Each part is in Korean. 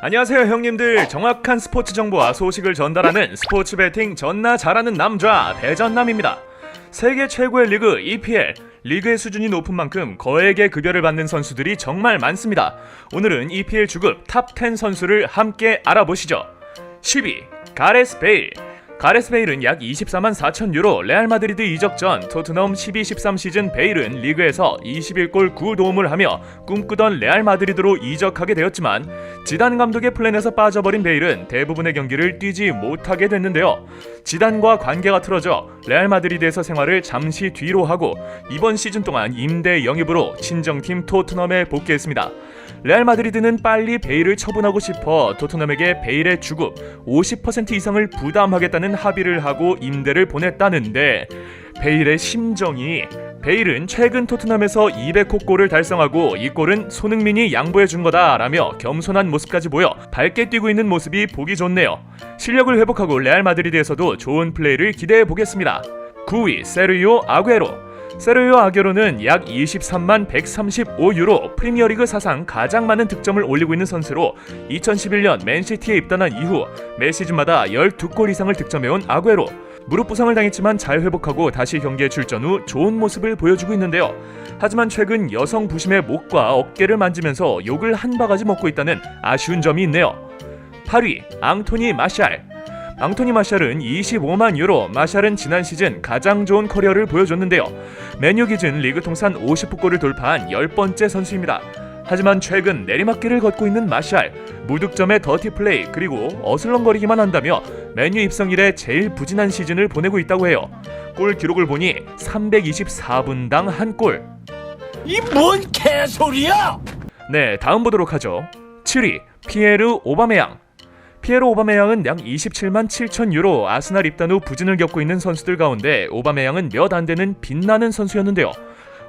안녕하세요 형님들. 정확한 스포츠 정보와 소식을 전달하는 스포츠 베팅 전나 잘하는 남자 배전남입니다. 세계 최고의 리그 EPL, 리그의 수준이 높은 만큼 거액의 급여를 받는 선수들이 정말 많습니다. 오늘은 EPL 주급 탑10 선수를 함께 알아보시죠. 10위 가레스 베일. 가레스 베일은 약 24만 4천 유로, 레알 마드리드 이적 전 토트넘 12-13 시즌 베일은 리그에서 21골 9도움을 하며 꿈꾸던 레알 마드리드로 이적하게 되었지만 지단 감독의 플랜에서 빠져버린 베일은 대부분의 경기를 뛰지 못하게 됐는데요. 지단과 관계가 틀어져 레알 마드리드에서 생활을 잠시 뒤로 하고 이번 시즌 동안 임대 영입으로 친정팀 토트넘에 복귀했습니다. 레알 마드리드는 빨리 베일을 처분하고 싶어 토트넘에게 베일의 주급 50% 이상을 부담하겠다는 합의를 하고 임대를 보냈다는데, 베일의 심정이, 베일은 최근 토트넘에서 200호 골을 달성하고 이 골은 손흥민이 양보해준 거다라며 겸손한 모습까지 보여 밝게 뛰고 있는 모습이 보기 좋네요. 실력을 회복하고 레알 마드리드에서도 좋은 플레이를 기대해보겠습니다. 9위 세르히오 아구에로. 세르히오 아구에로는 약 23만 135유로, 프리미어리그 사상 가장 많은 득점을 올리고 있는 선수로 2011년 맨시티에 입단한 이후 매 시즌마다 12골 이상을 득점해온 아구에로. 무릎 부상을 당했지만 잘 회복하고 다시 경기에 출전 후 좋은 모습을 보여주고 있는데요. 하지만 최근 여성 부심의 목과 어깨를 만지면서 욕을 한 바가지 먹고 있다는 아쉬운 점이 있네요. 8위 앙토니 마샬. 앙토니 마샬은 25만 유로. 마샬은 지난 시즌 가장 좋은 커리어를 보여줬는데요. 맨유 기준 리그 통산 50골을 돌파한 10번째 선수입니다. 하지만 최근 내리막길을 걷고 있는 마샬, 무득점의 더티 플레이 그리고 어슬렁거리기만 한다며 맨유 입성 이래 제일 부진한 시즌을 보내고 있다고 해요. 골 기록을 보니 324분당 한 골. 이 뭔 개소리야! 네, 다음 보도록 하죠. 7위 피에르 오바메양. 피에르 오바메양은 약 27만 7천 유로, 아스날 입단 후 부진을 겪고 있는 선수들 가운데 오바메양은 몇 안 되는 빛나는 선수였는데요.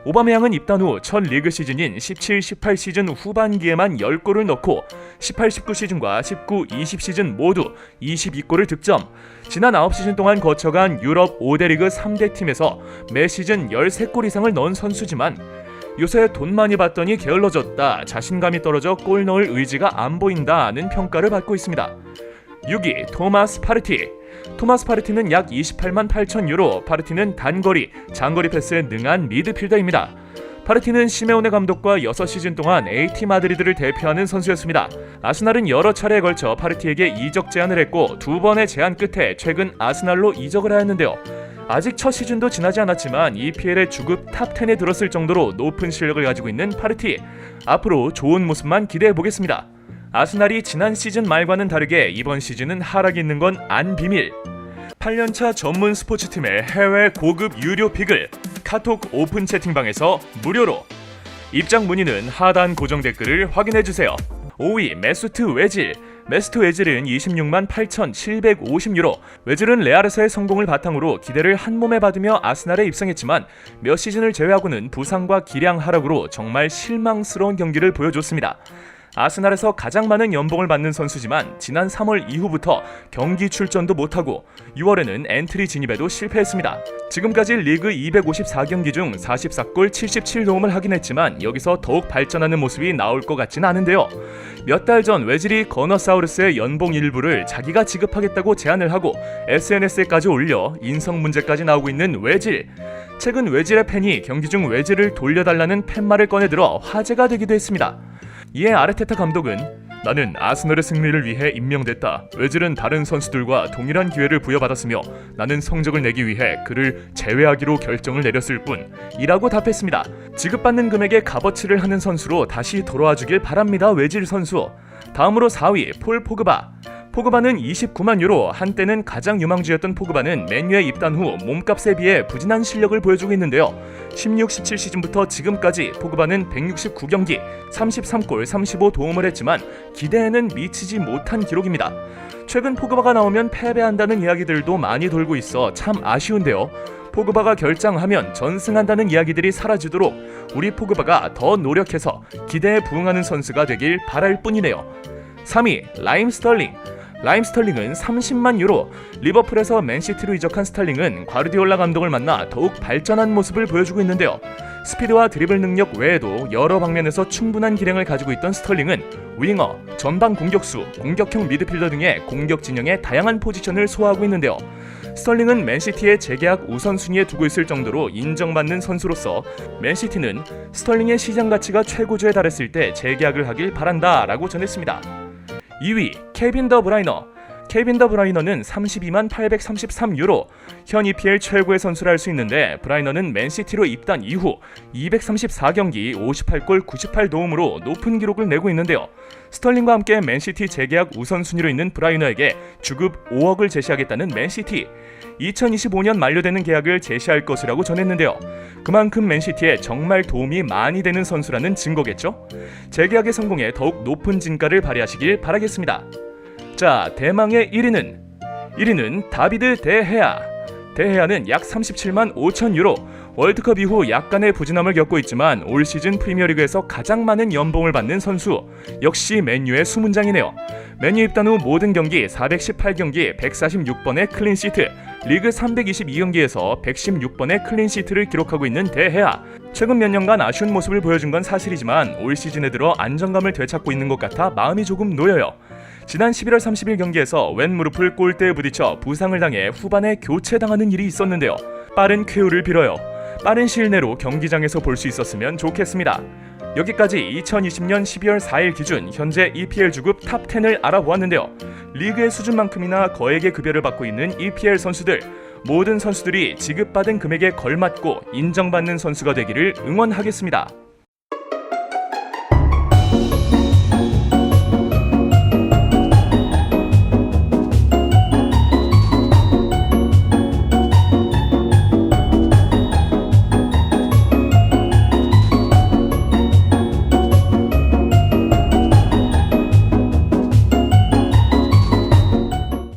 오바메양은 입단 후 첫 리그 시즌인 17-18 시즌 후반기에만 10골을 넣고 18-19 시즌과 19-20 시즌 모두 22골을 득점. 지난 9시즌 동안 거쳐간 유럽 5대 리그 3대 팀에서 매 시즌 13골 이상을 넣은 선수지만 요새 돈 많이 받더니 게을러졌다, 자신감이 떨어져 골 넣을 의지가 안 보인다는 평가를 받고 있습니다. 6위 토마스 파르티. 토마스 파르티는 약 28만 8천 유로, 파르티는 단거리, 장거리 패스에 능한 미드필더입니다. 파르티는 시메오네 감독과 6시즌 동안 AT 마드리드를 대표하는 선수였습니다. 아스날은 여러 차례에 걸쳐 파르티에게 이적 제안을 했고 2번의 제안 끝에 최근 아스날로 이적을 하였는데요. 아직 첫 시즌도 지나지 않았지만 EPL의 주급 탑10에 들었을 정도로 높은 실력을 가지고 있는 파르티. 앞으로 좋은 모습만 기대해보겠습니다. 아스날이 지난 시즌 말과는 다르게 이번 시즌은 하락이 있는 건 안 비밀. 8년차 전문 스포츠팀의 해외 고급 유료 픽을 카톡 오픈 채팅방에서 무료로. 입장 문의는 하단 고정 댓글을 확인해주세요. 5위 메수트 웨질. 메스트 웨질은 26만 8,750유로. 웨질은 레알에서의 성공을 바탕으로 기대를 한몸에 받으며 아스날에 입성했지만 몇 시즌을 제외하고는 부상과 기량 하락으로 정말 실망스러운 경기를 보여줬습니다. 아스날에서 가장 많은 연봉을 받는 선수지만 지난 3월 이후부터 경기 출전도 못하고 6월에는 엔트리 진입에도 실패했습니다. 지금까지 리그 254경기 중 44골 77도움을 하긴 했지만 여기서 더욱 발전하는 모습이 나올 것 같진 않은데요. 몇 달 전 웨질이 거너사우루스의 연봉 일부를 자기가 지급하겠다고 제안을 하고 SNS에까지 올려 인성 문제까지 나오고 있는 웨질. 최근 웨질의 팬이 경기 중 웨질을 돌려달라는 팻말을 꺼내들어 화제가 되기도 했습니다. 이에 아르테타 감독은 나는 아스널의 승리를 위해 임명됐다. 웨질은 다른 선수들과 동일한 기회를 부여받았으며 나는 성적을 내기 위해 그를 제외하기로 결정을 내렸을 뿐 이라고 답했습니다. 지급받는 금액에 값어치를 하는 선수로 다시 돌아와 주길 바랍니다. 웨질 선수. 다음으로 4위 폴 포그바. 포그바는 29만 유로. 한때는 가장 유망주였던 포그바는 맨유에 입단 후 몸값에 비해 부진한 실력을 보여주고 있는데요. 16-17 시즌부터 지금까지 포그바는 169경기 33골 35도움을 했지만 기대에는 미치지 못한 기록입니다. 최근 포그바가 나오면 패배한다는 이야기들도 많이 돌고 있어 참 아쉬운데요. 포그바가 결장하면 전승한다는 이야기들이 사라지도록 우리 포그바가 더 노력해서 기대에 부응하는 선수가 되길 바랄 뿐이네요. 3위 라임 스털링. 라임 스털링은 30만 유로. 리버풀에서 맨시티로 이적한 스털링은 과르디올라 감독을 만나 더욱 발전한 모습을 보여주고 있는데요. 스피드와 드리블 능력 외에도 여러 방면에서 충분한 기량을 가지고 있던 스털링은 윙어, 전방 공격수, 공격형 미드필더 등의 공격 진영의 다양한 포지션을 소화하고 있는데요. 스털링은 맨시티의 재계약 우선순위에 두고 있을 정도로 인정받는 선수로서 맨시티는 스털링의 시장 가치가 최고조에 달했을 때 재계약을 하길 바란다 라고 전했습니다. 2위 케빈 더 브라이너. 케빈 더 브라이너는 32만 833유로, 현 EPL 최고의 선수라 할 수 있는데 브라이너는 맨시티로 입단 이후 234경기 58골 98도움으로 높은 기록을 내고 있는데요. 스털링과 함께 맨시티 재계약 우선순위로 있는 브라이너에게 주급 5억을 제시하겠다는 맨시티. 2025년 만료되는 계약을 제시할 것이라고 전했는데요. 그만큼 맨시티에 정말 도움이 많이 되는 선수라는 증거겠죠? 재계약의 성공에 더욱 높은 진가를 발휘하시길 바라겠습니다. 자, 대망의 1위는 다비드 데헤아. 데헤아는 약 37만 5천 유로, 월드컵 이후 약간의 부진함을 겪고 있지만 올 시즌 프리미어리그에서 가장 많은 연봉을 받는 선수, 역시 맨유의 수문장이네요. 맨유 입단 후 모든 경기 418경기 146번의 클린시트, 리그 322경기에서 116번의 클린시트를 기록하고 있는 데헤아. 최근 몇 년간 아쉬운 모습을 보여준 건 사실이지만 올 시즌에 들어 안정감을 되찾고 있는 것 같아 마음이 조금 놓여요. 지난 11월 30일 경기에서 왼 무릎을 골대에 부딪혀 부상을 당해 후반에 교체당하는 일이 있었는데요. 빠른 쾌유를 빌어요. 빠른 시일 내로 경기장에서 볼 수 있었으면 좋겠습니다. 여기까지 2020년 12월 4일 기준 현재 EPL 주급 탑10을 알아보았는데요. 리그의 수준만큼이나 거액의 급여를 받고 있는 EPL 선수들, 모든 선수들이 지급받은 금액에 걸맞고 인정받는 선수가 되기를 응원하겠습니다.